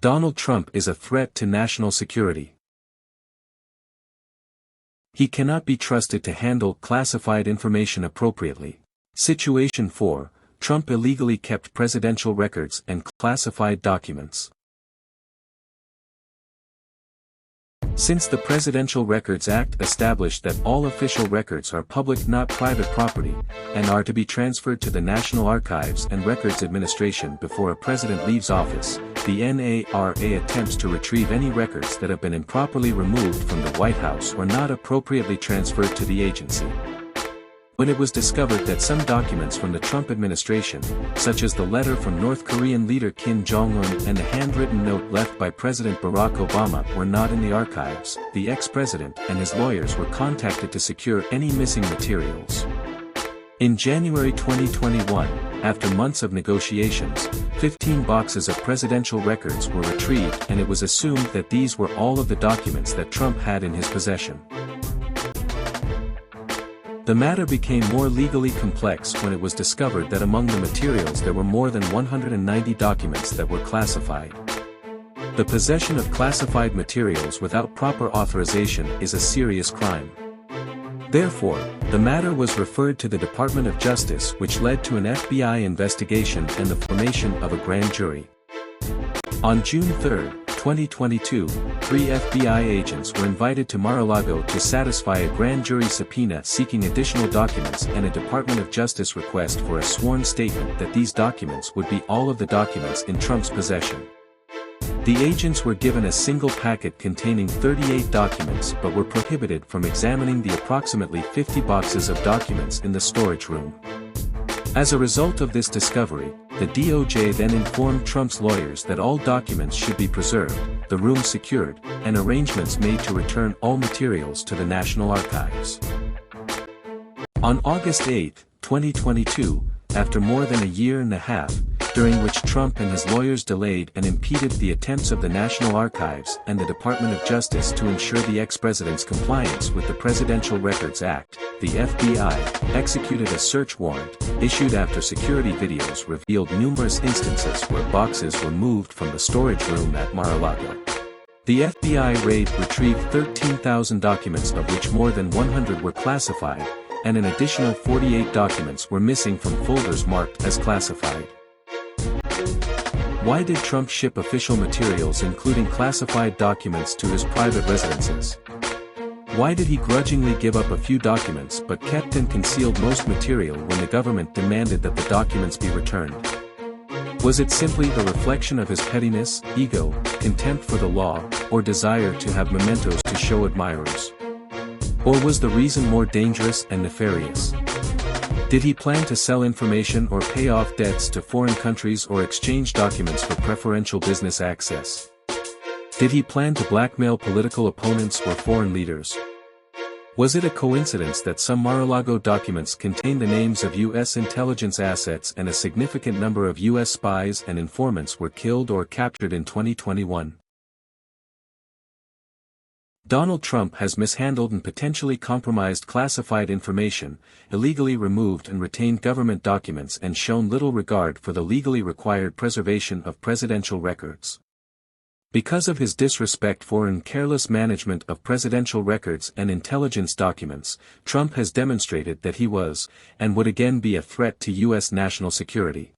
Donald Trump is a threat to national security. He cannot be trusted to handle classified information appropriately. Situation 4. Trump illegally kept presidential records and classified documents. Since the Presidential Records Act established that all official records are public, not private property, and are to be transferred to the National Archives and Records Administration before a president leaves office, the NARA attempts to retrieve any records that have been improperly removed from the White House or not appropriately transferred to the agency. When it was discovered that some documents from the Trump administration, such as the letter from North Korean leader Kim Jong-un and the handwritten note left by President Barack Obama, were not in the archives, the ex-president and his lawyers were contacted to secure any missing materials. In January 2021, after months of negotiations, 15 boxes of presidential records were retrieved, and it was assumed that these were all of the documents that Trump had in his possession. The matter became more legally complex when it was discovered that among the materials there were more than 190 documents that were classified. The possession of classified materials without proper authorization is a serious crime. Therefore, the matter was referred to the Department of Justice, which led to an FBI investigation and the formation of a grand jury. On June 3, 2022, 3 FBI agents were invited to Mar-a-Lago to satisfy a grand jury subpoena seeking additional documents and a Department of Justice request for a sworn statement that these documents would be all of the documents in Trump's possession. The agents were given a single packet containing 38 documents but were prohibited from examining the approximately 50 boxes of documents in the storage room. As a result of this discovery, the DOJ then informed Trump's lawyers that all documents should be preserved, the room secured, and arrangements made to return all materials to the National Archives. On August 8, 2022, after more than a year and a half, during which Trump and his lawyers delayed and impeded the attempts of the National Archives and the Department of Justice to ensure the ex-president's compliance with the Presidential Records Act, the FBI executed a search warrant, issued after security videos revealed numerous instances where boxes were moved from the storage room at Mar-a-Lago. The FBI raid retrieved 13,000 documents, of which more than 100 were classified, and an additional 48 documents were missing from folders marked as classified. Why did Trump ship official materials including classified documents to his private residences? Why did he grudgingly give up a few documents but kept and concealed most material when the government demanded that the documents be returned? Was it simply the reflection of his pettiness, ego, contempt for the law, or desire to have mementos to show admirers? Or was the reason more dangerous and nefarious? Did he plan to sell information or pay off debts to foreign countries or exchange documents for preferential business access? Did he plan to blackmail political opponents or foreign leaders? Was it a coincidence that some Mar-a-Lago documents contain the names of U.S. intelligence assets and a significant number of U.S. spies and informants were killed or captured in 2021? Donald Trump has mishandled and potentially compromised classified information, illegally removed and retained government documents, and shown little regard for the legally required preservation of presidential records. Because of his disrespect for and careless management of presidential records and intelligence documents, Trump has demonstrated that he was, and would again be, a threat to U.S. national security.